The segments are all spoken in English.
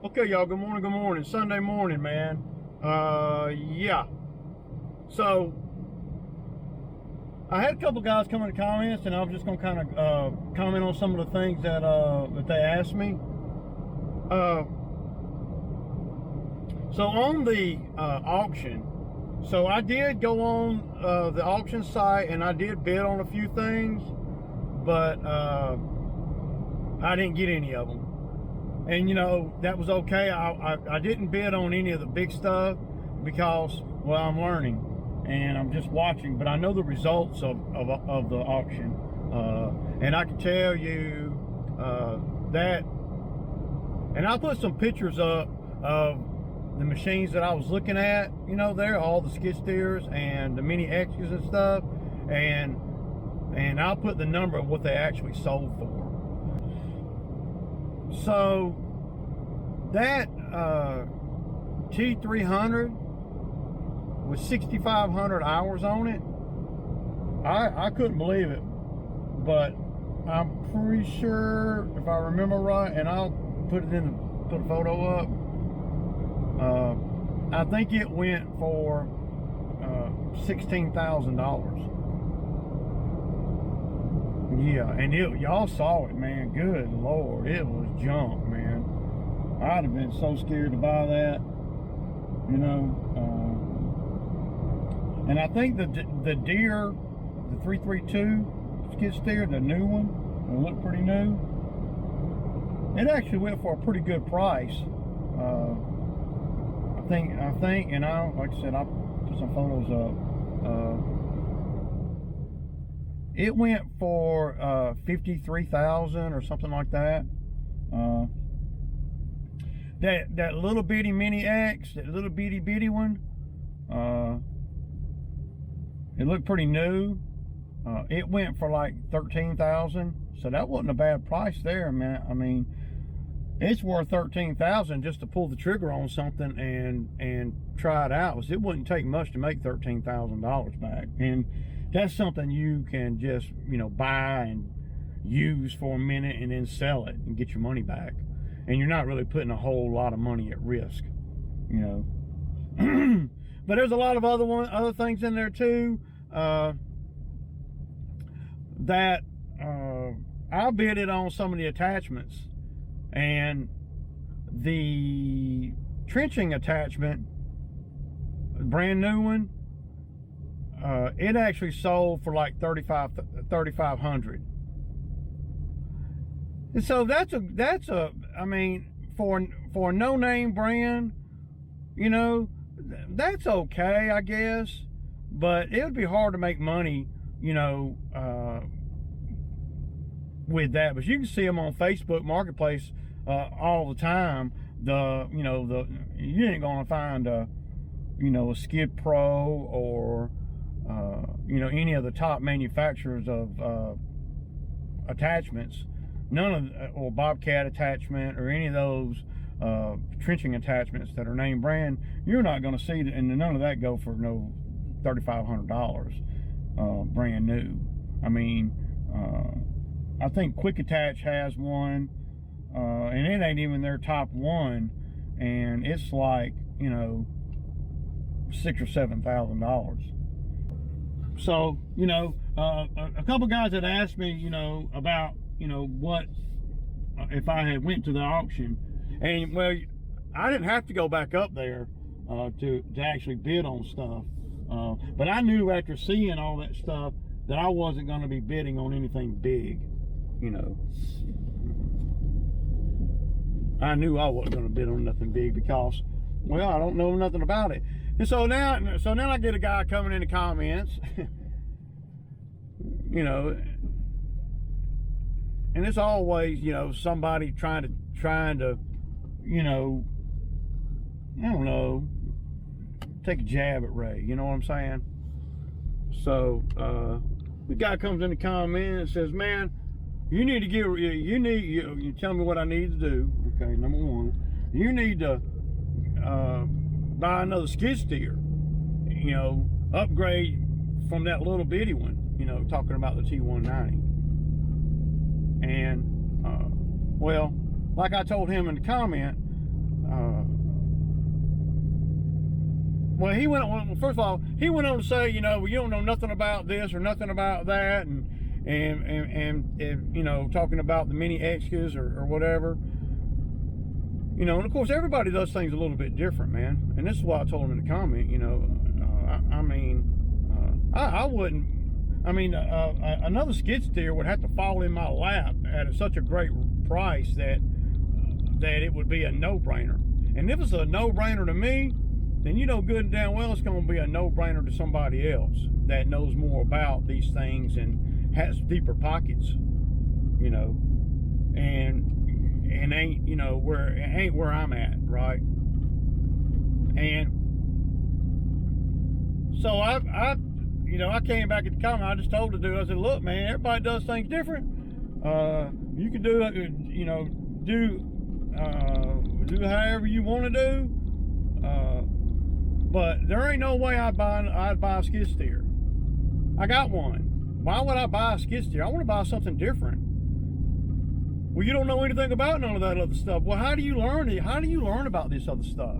Okay, y'all, good morning, good morning. Sunday morning, man. Yeah. So, I had a couple guys come in the comments, and I was just going to kind of comment on some of the things that they asked me. So, on the auction, so I did go on the auction site, and I did bid on a few things, but I didn't get any of them. And you know, that was okay. I didn't bid on any of the big stuff because, well, I'm learning and I'm just watching, but I know the results of the auction, and I can tell you that, and I'll put some pictures up of the machines that I was looking at, you know, there, all the skid steers and the mini X's and stuff, and I'll put the number of what they actually sold for. So that T300 with 6,500 hours on it, I couldn't believe it, but I'm pretty sure, if I remember right, and I'll put a photo up, I think it went for $16,000. Yeah, and y'all saw it, man. Good Lord, it was junk, man. I'd have been so scared to buy that, you know. And I think the Deere, the 332 skid steer, the new one, will look pretty new. It actually went for a pretty good price. I think, and like I said, I'll put some photos up. It went for $53,000 or something like that. That little bitty mini X, that little bitty one, it looked pretty new. It went for like $13,000, so that wasn't a bad price there, man. I mean, it's worth $13,000 just to pull the trigger on something and try it out. It wouldn't take much to make $13,000 back, and that's something you can just, you know, buy and use for a minute and then sell it and get your money back. And you're not really putting a whole lot of money at risk, you know. But there's a lot of other things in there too that I bidded on some of the attachments, and the trenching attachment, brand new one, it actually sold for like $3,500. And so that's a I mean, for a no-name brand, you know, that's okay, I guess, but it would be hard to make money, you know, with that. But you can see them on Facebook Marketplace all the time. You ain't gonna find a Skid Pro or you know, any of the top manufacturers of attachments, or Bobcat attachment or any of those trenching attachments that are name brand. You're not going to see that, and none of that go for no $3,500 brand new. I mean, I think Quick Attach has one, and it ain't even their top one, and it's like, you know, $6,000 or $7,000. So, you know, a couple guys had asked me, you know, about, you know, what if I had went to the auction, and well, I didn't have to go back up there to actually bid on stuff, but I knew after seeing all that stuff that I wasn't going to be bidding on anything big, you know. I knew I wasn't going to bid on nothing big because, well, I don't know nothing about it. And so now I get a guy coming in the comments, you know, and it's always, you know, somebody trying to, you know, I don't know, take a jab at Ray, you know what I'm saying? So the guy comes in the comment and says, man, you need to you tell me what I need to do. Okay, number one, you need to buy another skid steer, you know, upgrade from that little bitty one, you know, talking about the T190. And well, like I told him in the comment, Well, first of all, he went on to say, you know, well, you don't know nothing about this or nothing about that, and you know, talking about the mini X's or whatever. You know, and of course, everybody does things a little bit different, man. And this is why I told him in the comment, you know, I wouldn't, another skid steer would have to fall in my lap at such a great price that it would be a no-brainer. And if it's a no-brainer to me, then you know good and damn well it's going to be a no-brainer to somebody else that knows more about these things and has deeper pockets, you know, and ain't, you know, ain't where I'm at, right? And so I you know, I came back at the comment. I just told the dude, I said, look, man, everybody does things different. You can do it, you know, do however you want to do. But there ain't no way I'd buy a skid steer. I got one. Why would I buy a skid steer? I want to buy something different. Well, you don't know anything about none of that other stuff. Well, how do you learn it? How do you learn about this other stuff?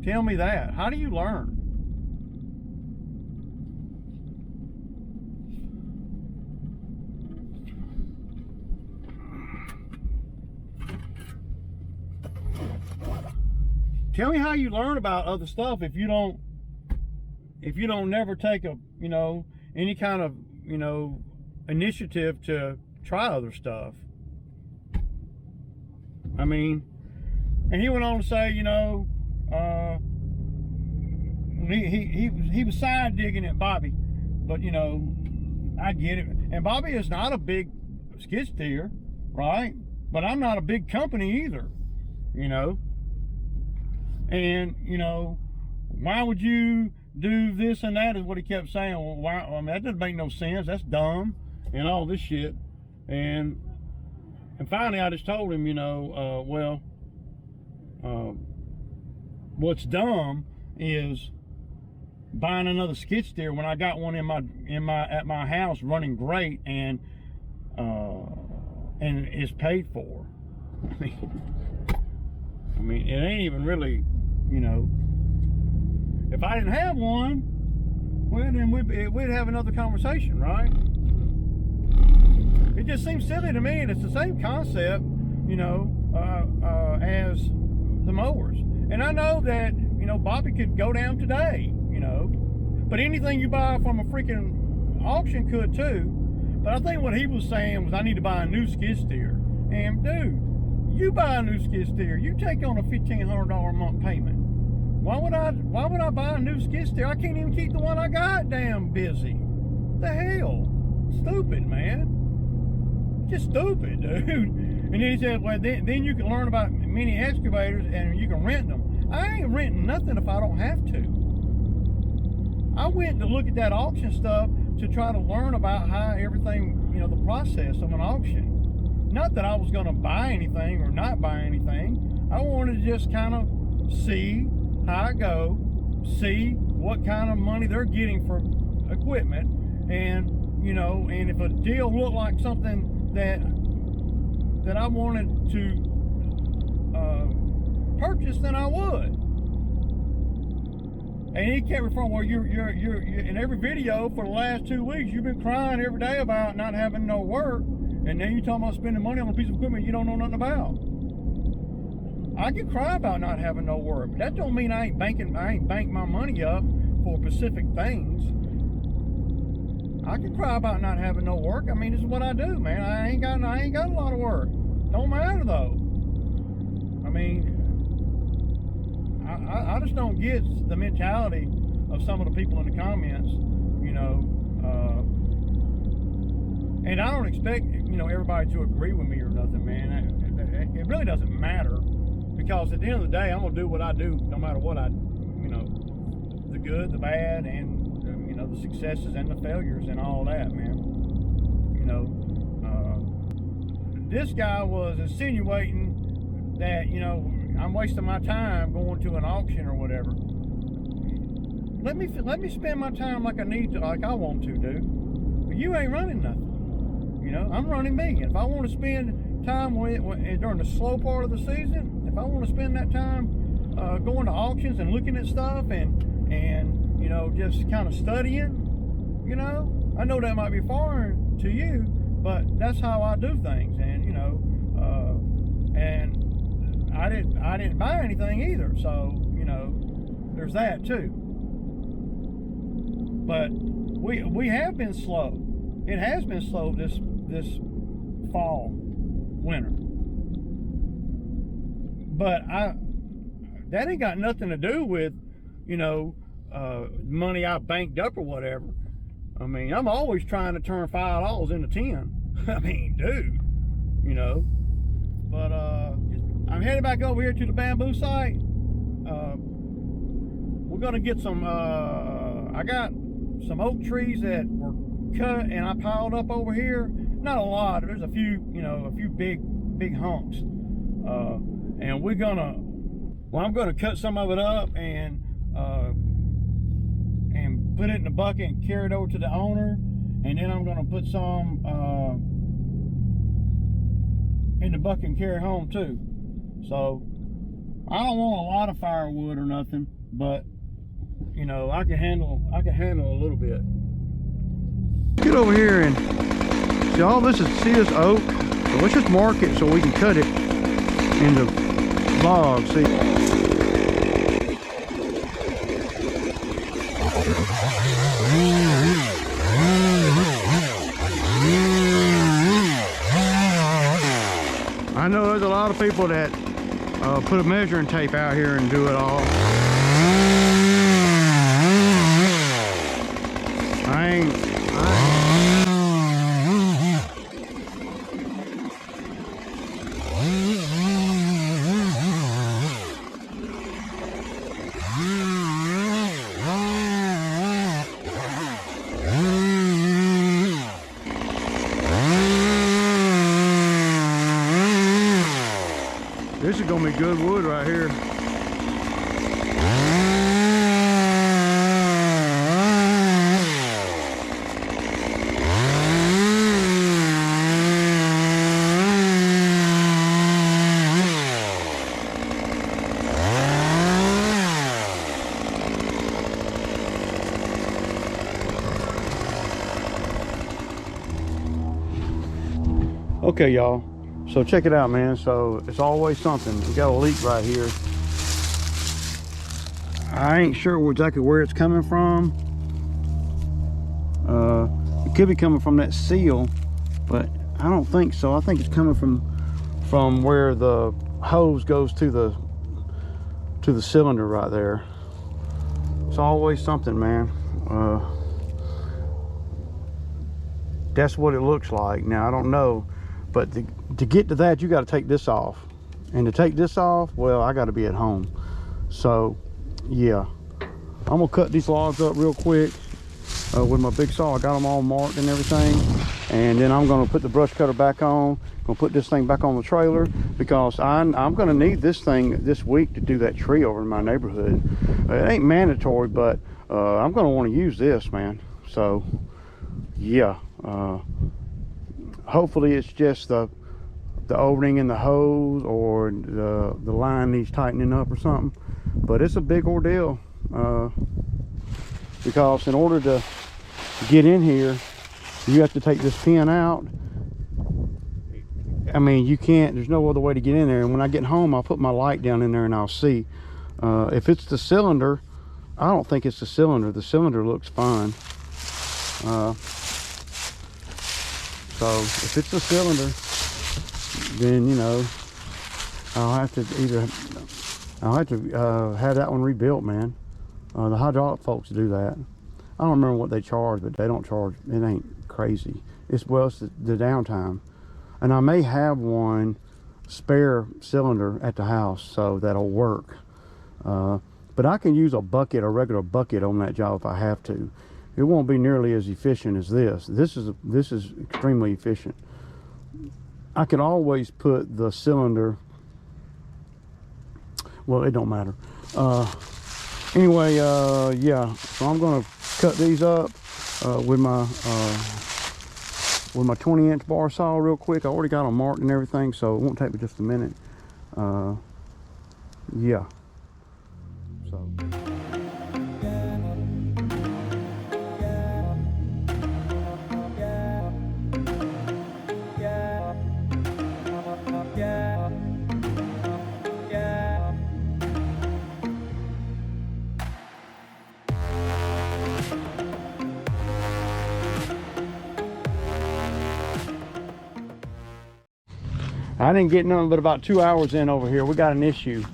Tell me that. How do you learn? Tell me how you learn about other stuff if you don't never take a, you know, any kind of, you know, initiative to try other stuff. I mean, and he went on to say, you know, he was side digging at Bobby, but you know, I get it. And Bobby is not a big skid steer, right? But I'm not a big company either, you know. And, you know, why would you do this and that is what he kept saying. Well, why? I mean, that doesn't make no sense. That's dumb and all this shit. And finally I just told him, you know, what's dumb is buying another skid steer when I got one at my house running great and it's paid for. I mean, it ain't even really, you know, if I didn't have one, well, then we'd have another conversation, right? It just seems silly to me, and it's the same concept, you know, as the mowers. And I know that, you know, Bobby could go down today, you know, but anything you buy from a freaking auction could too. But I think what he was saying was I need to buy a new skid steer. And dude, you buy a new skid steer, you take on a $1,500 a month payment. Why would I buy a new skid steer? I can't even keep the one I got damn busy. What the hell? Stupid, man. Just stupid, dude. And then he said, well, then you can learn about mini excavators and you can rent them. I ain't renting nothing if I don't have to. I went to look at that auction stuff to try to learn about how everything, you know, the process of an auction. Not that I was going to buy anything or not buy anything. I wanted to just kind of see how it go, see what kind of money they're getting for equipment, and, you know, and if a deal looked like something that I wanted to purchase, then I would. And he kept referring, well, you're in every video for the last 2 weeks, you've been crying every day about not having no work, and now you're talking about spending money on a piece of equipment you don't know nothing about. I can cry about not having no work, but that don't mean I ain't banked my money up for specific things. I can cry about not having no work. I mean, this is what I do, man. I ain't got a lot of work. Don't matter though. I mean, I just don't get the mentality of some of the people in the comments, you know. And I don't expect, you know, everybody to agree with me or nothing, man. It really doesn't matter, because at the end of the day, I'm gonna do what I do, no matter what you know, the good, the bad, and you know, the successes and the failures and all that, man. You know, this guy was insinuating that, you know, I'm wasting my time going to an auction or whatever. Let me spend my time like I need to, like I want to, dude. But you ain't running nothing. You know, I'm running me. If I want to spend time during the slow part of the season, if I want to spend that time going to auctions and looking at stuff and you know, just kind of studying, you know. I know that might be foreign to you, but that's how I do things. And you know, and I didn't buy anything either, so you know, there's that too. But we have been slow. It has been slow this fall, winter. But that ain't got nothing to do with, you know, money I banked up or whatever. I mean, I'm always trying to turn $5 into 10. I mean, dude, you know. But I'm headed back over here to the bamboo site. We're gonna get some. I got some oak trees that were cut and I piled up over here. Not a lot. There's a few, you know, a few big hunks. And we're gonna. Well, I'm gonna cut some of it up and put it in a bucket and carry it over to the owner, and then I'm gonna put some in the bucket and carry home too. So I don't want a lot of firewood or nothing, but you know, I can handle a little bit. Get over here and see all this is oak. So let's just mark it so we can cut it into logs. See. I know there's a lot of people that put a measuring tape out here and do it all. This is gonna be good wood right here. Okay, y'all. So check it out, man. So it's always something. We got a leak right here. I ain't sure exactly where it's coming from. It could be coming from that seal, but I don't think so. I think it's coming from where the hose goes to the cylinder right there. It's always something, man. That's what it looks like. Now I don't know. But to get to that, you got to take this off. And to take this off, well, I got to be at home. So, yeah. I'm going to cut these logs up real quick with my big saw. I got them all marked and everything. And then I'm going to put the brush cutter back on. I'm going to put this thing back on the trailer because I'm going to need this thing this week to do that tree over in my neighborhood. It ain't mandatory, but I'm going to want to use this, man. So, yeah. Hopefully it's just the opening in the hose or the line needs tightening up or something, but it's a big ordeal because in order to get in here you have to take this pin out. I mean, you can't, there's no other way to get in there. And when I get home, I'll put my light down in there and I'll see if it's the cylinder. I don't think it's the cylinder. The cylinder looks fine. So if it's the cylinder, then you know I'll have to have that one rebuilt, man. The hydraulic folks do that. I don't remember what they charge, but they don't charge. It ain't crazy. It's the downtime, and I may have one spare cylinder at the house, so that'll work. But I can use a regular bucket on that job if I have to. It won't be nearly as efficient as this. This is extremely efficient. I could always put the cylinder, well, it don't matter. Anyway, yeah, so I'm gonna cut these up with my 20-inch bar saw real quick. I already got them marked and everything, so it won't take me just a minute. Yeah. So. I didn't get none but about 2 hours in over here. We got an issue.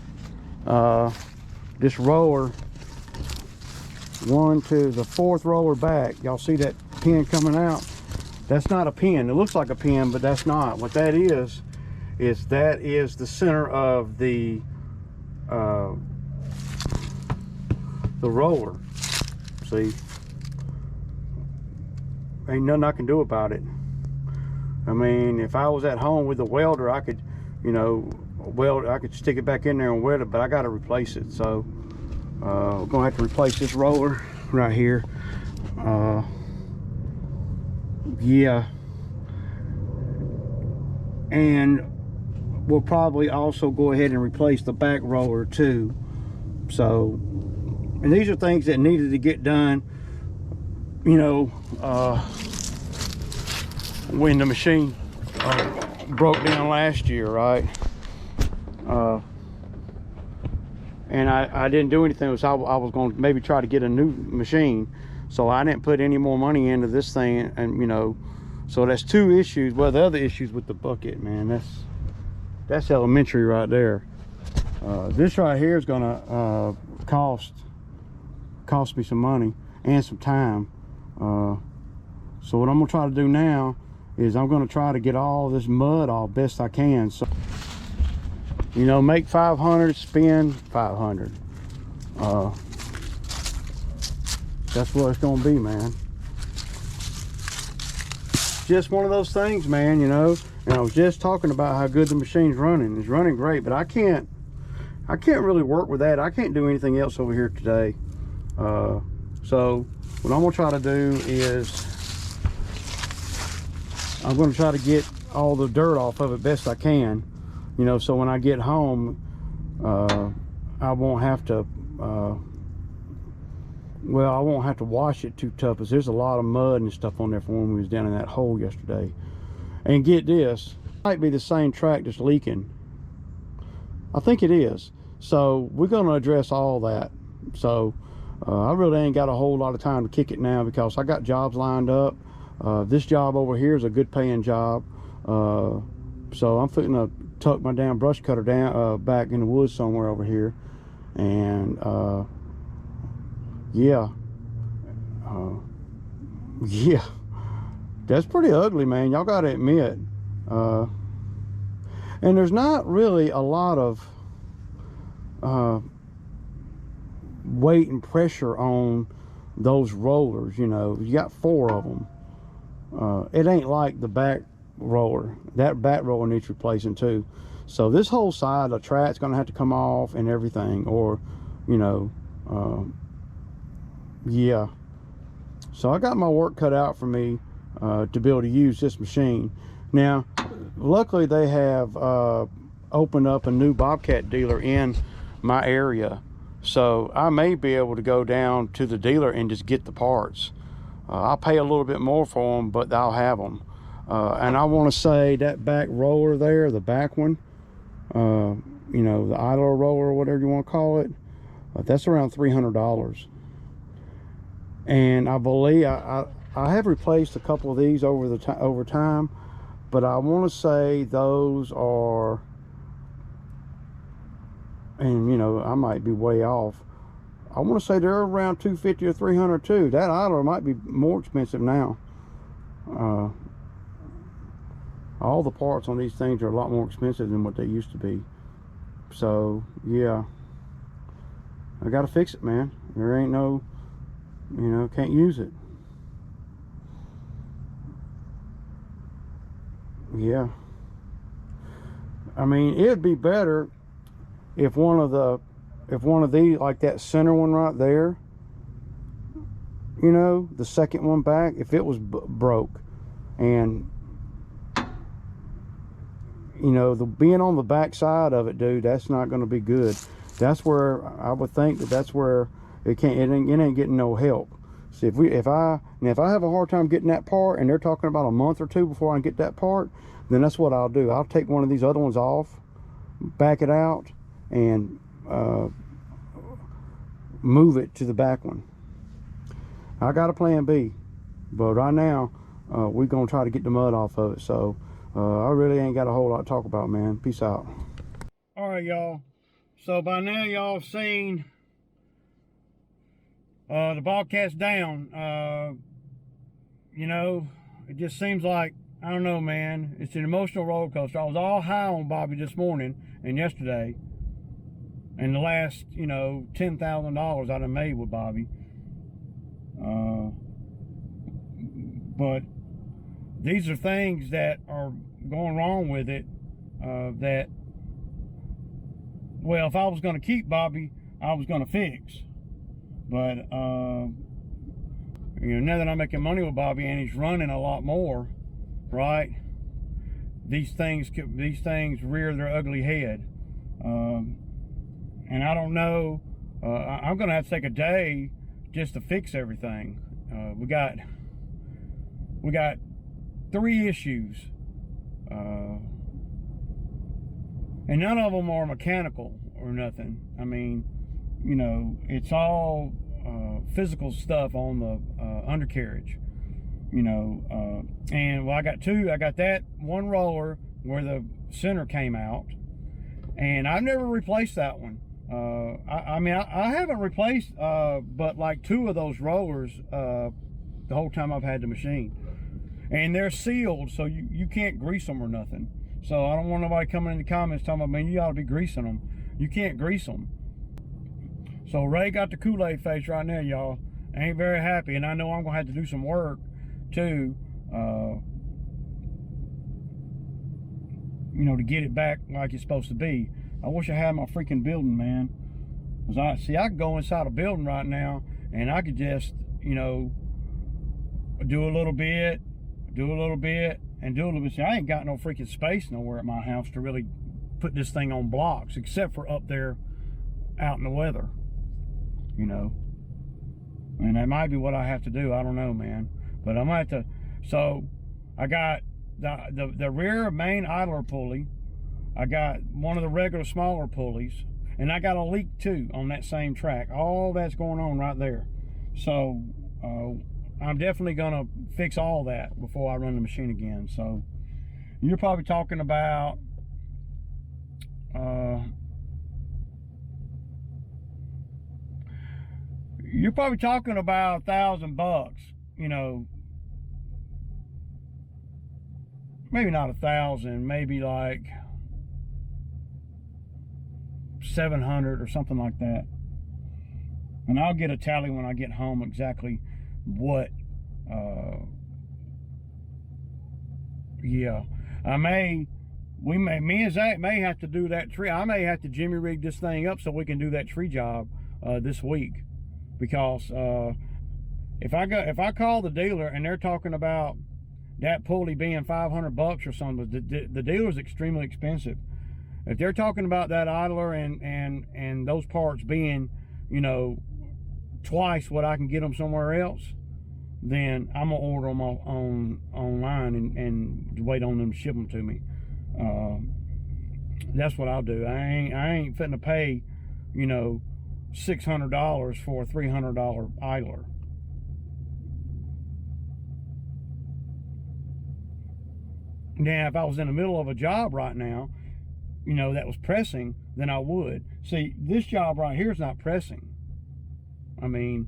This roller, 1 to the 4th roller back, y'all see that pin coming out? That's not a pin. It looks like a pin, but that's not. What that is that is the center of the roller. See, ain't nothing I can do about it. I mean, if I was at home with the welder, I could, you know, I could stick it back in there and weld it, but I got to replace it. So we're gonna have to replace this roller right here. Yeah, and we'll probably also go ahead and replace the back roller too. So, and these are things that needed to get done, you know, when the machine broke down last year, right? And I didn't do anything. I was going to maybe try to get a new machine, so I didn't put any more money into this thing. And you know, so that's 2 issues. Well, the other issues with the bucket, man, that's elementary right there. This right here is gonna cost me some money and some time. So what I'm gonna try to do now is I'm gonna try to get all this mud off best I can. So, you know, make 500, spend 500. That's what it's gonna be, man. Just one of those things, man, you know. And I was just talking about how good the machine's running. It's running great, but I can't really work with that. I can't do anything else over here today. So what I'm gonna try to do is I'm gonna try to get all the dirt off of it best I can, you know, so when I get home, I won't have to, well, I won't have to wash it too tough, because there's a lot of mud and stuff on there from when we was down in that hole yesterday. And get this, it might be the same track that's leaking. I think it is. So we're gonna address all that. So I really ain't got a whole lot of time to kick it now, because I got jobs lined up. This job over here is a good paying job. So I'm gonna tuck my damn brush cutter down back in the woods somewhere over here. And yeah, yeah, that's pretty ugly, man. Y'all gotta admit. And there's not really a lot of weight and pressure on those rollers, you know. You got 4 of them. It ain't like the back roller. That back roller needs replacing too. So this whole side of the track's gonna have to come off and everything, or you know, yeah. So I got my work cut out for me to be able to use this machine. Now luckily they have opened up a new Bobcat dealer in my area, so I may be able to go down to the dealer and just get the parts. I'll pay a little bit more for them, but I'll have them. And I want to say that back roller there, the back one, you know, the idler roller or whatever you want to call it, that's around $300. And I believe I have replaced a couple of these over time, but I want to say those are, and you know, I might be way off, I want to say they're around $250 or $300 too. That idler might be more expensive now. All the parts on these things are a lot more expensive than what they used to be. So yeah, I gotta fix it, man. There ain't no, you know, can't use it. Yeah, I mean, it'd be better if one of these, like that center one right there, you know, the second one back, if it was broke, and you know, being on the back side of it, dude, that's not going to be good. that's where I would think that's where it ain't getting no help. See, if I have a hard time getting that part, and they're talking about a month or two before I get that part, then that's what I'll do. I'll take one of these other ones off, back it out, and move it to the back one. I got a plan B, but right now we're gonna try to get the mud off of it. So I really ain't got a whole lot to talk about, man. Peace out. All right, y'all. So by now y'all have seen the Bobcat's down. You know, it just seems like, I don't know, man. It's an emotional roller coaster. I was all high on Bobby this morning and yesterday, and the last, you know, $10,000 I done made with Bobby. But these are things that are going wrong with it. That, well, if I was going to keep Bobby, I was going to fix. But you know, now that I'm making money with Bobby and he's running a lot more, right? These things rear their ugly head, and I don't know. I'm gonna have to take a day just to fix everything. We got 3 issues, and none of them are mechanical or nothing. I mean, you know, it's all physical stuff on the undercarriage, you know. And well, I got 2. I got that one roller where the center came out, and I've never replaced that one. I mean, I haven't replaced but like 2 of those rollers the whole time I've had the machine, and they're sealed, so you can't grease them or nothing. So I don't want nobody coming in the comments talking about, man, you ought to be greasing them. You can't grease them. So Ray got the Kool-Aid face right now, y'all. Ain't very happy, and I know I'm gonna have to do some work too, you know, to get it back like it's supposed to be. I wish I had my freaking building, man. Cause I could go inside a building right now, and I could just, you know, do a little bit, and do a little bit. See, I ain't got no freaking space nowhere at my house to really put this thing on blocks, except for up there out in the weather, you know. And that might be what I have to do. I don't know, man. But I'm gonna have to. So I got the rear main idler pulley. I got one of the regular smaller pulleys, and I got a leak too on that same track. All that's going on right there. So I'm definitely gonna fix all that before I run the machine again. So you're probably talking about $1,000, you know. Maybe not 1,000, maybe like 700 or something like that. And I'll get a tally when I get home exactly what. Yeah, me and Zach may have to do that tree. I may have to jimmy rig this thing up so we can do that tree job this week, because if I call the dealer and they're talking about that pulley being $500 or something, the dealer's extremely expensive. If they're talking about that idler and those parts being, you know, twice what I can get them somewhere else, then I'm gonna order them online and wait on them to ship them to me. That's what I'll do. I ain't fitting to pay, you know, $600 for a $300 idler. Now, if I was in the middle of a job right now, you know, that was pressing, then I would. See, this job right here is not pressing. I mean,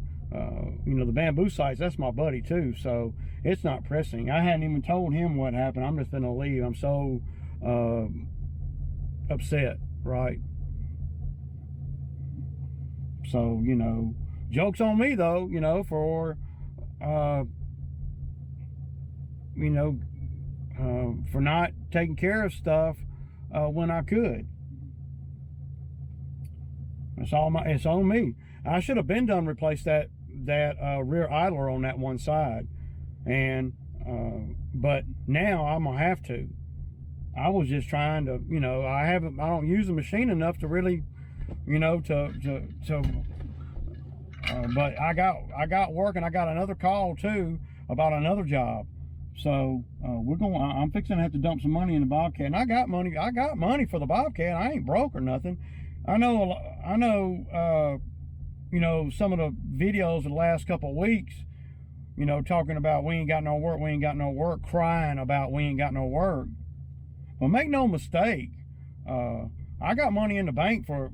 you know, the bamboo sites, that's my buddy too, so it's not pressing. I hadn't even told him what happened. I'm just gonna leave. I'm so upset, right? So, you know, joke's on me though, you know, for you know, for not taking care of stuff when I could. It's on me. I should have been done replace that rear idler on that one side, and but now I'm gonna have to. I was just trying to, you know, I don't use the machine enough to really you know, but I got work, and I got another call too about another job. So I'm fixing to have to dump some money in the Bobcat, and I got money for the Bobcat. I ain't broke or nothing. I know, you know, some of the videos of the last couple of weeks, you know, talking about we ain't got no work, crying about we ain't got no work. Well, make no mistake, I got money in the bank for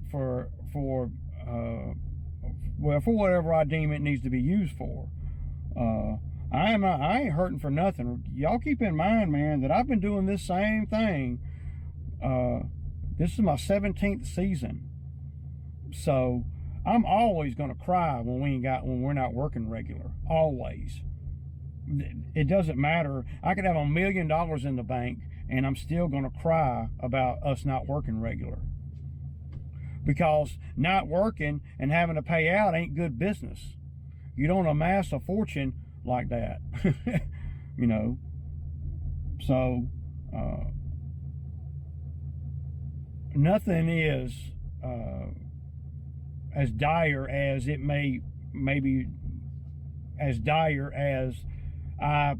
whatever I deem it needs to be used for. I ain't hurting for nothing. Y'all keep in mind, man, that I've been doing this same thing. This is my 17th season. So I'm always gonna cry when we're not working regular. Always. It doesn't matter. I could have $1 million in the bank and I'm still gonna cry about us not working regular. Because not working and having to pay out ain't good business. You don't amass a fortune like that. You know. So nothing is as dire as it maybe as dire as I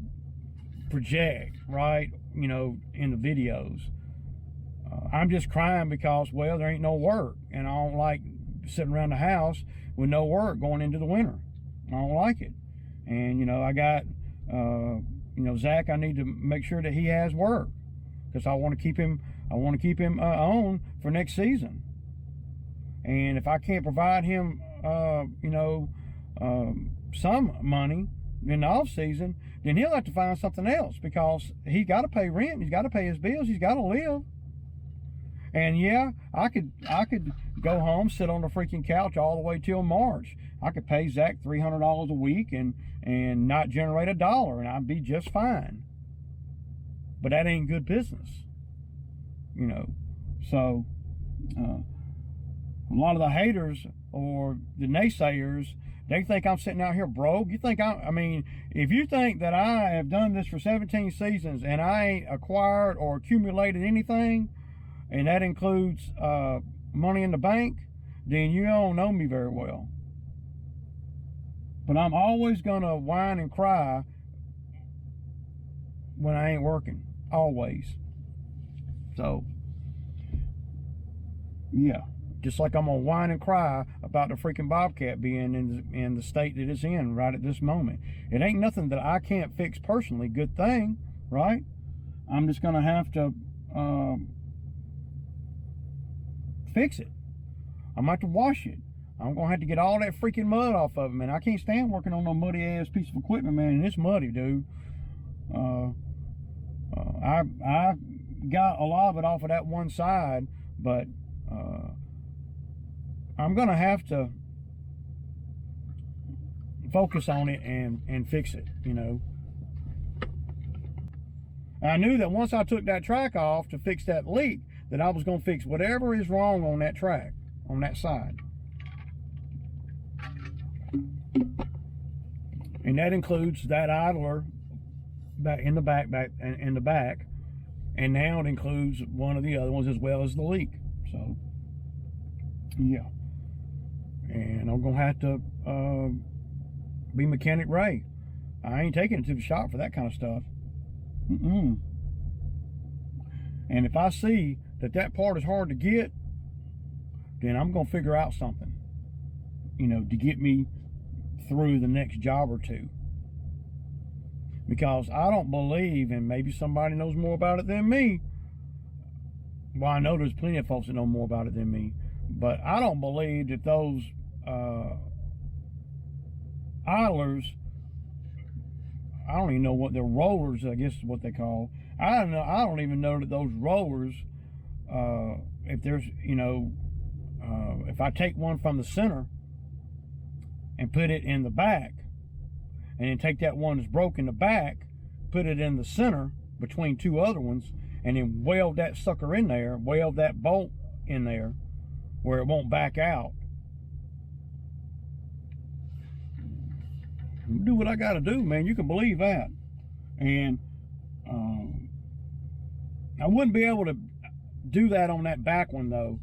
project, right? You know, in the videos. I'm just crying because, well, there ain't no work, and I don't like sitting around the house with no work going into the winter. I don't like it. And, you know, I got, you know, Zach, I need to make sure that he has work, because I want to keep him on for next season. And if I can't provide him, you know, some money in the off season, then he'll have to find something else, because he's got to pay rent, he's got to pay his bills, he's got to live. And yeah, I could go home, sit on the freaking couch all the way till March. I could pay Zach $300 a week and not generate $1, and I'd be just fine. But that ain't good business, you know. So a lot of the haters or the naysayers, they think I'm sitting out here broke. You think I mean, if you think that I have done this for 17 seasons and I ain't acquired or accumulated anything, and that includes money in the bank, then you don't know me very well. But I'm always gonna whine and cry when I ain't working, always. So yeah, just like I'm gonna whine and cry about the freaking Bobcat being in the state that it's in right at this moment. It ain't nothing that I can't fix personally. Good thing, right? I'm just gonna have to fix it. I'm gonna have to wash it. I'm gonna have to get all that freaking mud off of it, man. I can't stand working on no muddy ass piece of equipment, man. And it's muddy, dude. I got a lot of it off of that one side, but I'm gonna have to focus on it and fix it, you know. I knew that once I took that track off to fix that leak, that I was gonna fix whatever is wrong on that track, on that side. And that includes that idler back in the back, and now it includes one of the other ones as well as the leak. So yeah, and I'm gonna have to be Mechanic Ray. I ain't taking it to the shop for that kind of stuff. And if I see that part is hard to get, then I'm gonna figure out something, you know, to get me through the next job or two. Because I don't believe, and maybe somebody knows more about it than me. Well, I know there's plenty of folks that know more about it than me, but I don't believe that those idlers, I don't even know what they're, rollers, I guess is what they call. I don't even know that those rollers, if there's, you know, if I take one from the center and put it in the back, and then take that one that's broke in the back, put it in the center between two other ones, and then weld that sucker in there, weld that bolt in there where it won't back out. Do what I gotta do, man. You can believe that. And I wouldn't be able to do that on that back one though,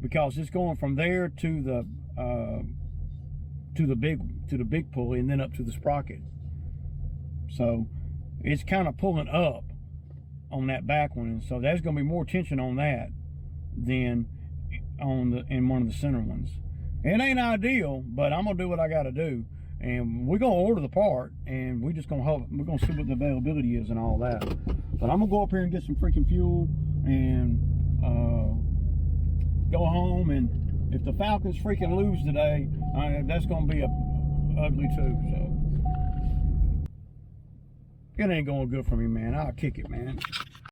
because it's going from there to the big pulley and then up to the sprocket. So it's kind of pulling up on that back one, and so there's going to be more tension on that than in one of the center ones. It ain't ideal, but I'm gonna do what I got to do, and we're gonna order the part, and we're just gonna see what the availability is and all that. But I'm gonna go up here and get some freaking fuel and go home. And if the Falcons freaking lose today, that's gonna be ugly too. So it ain't going good for me, man. I'll kick it, man.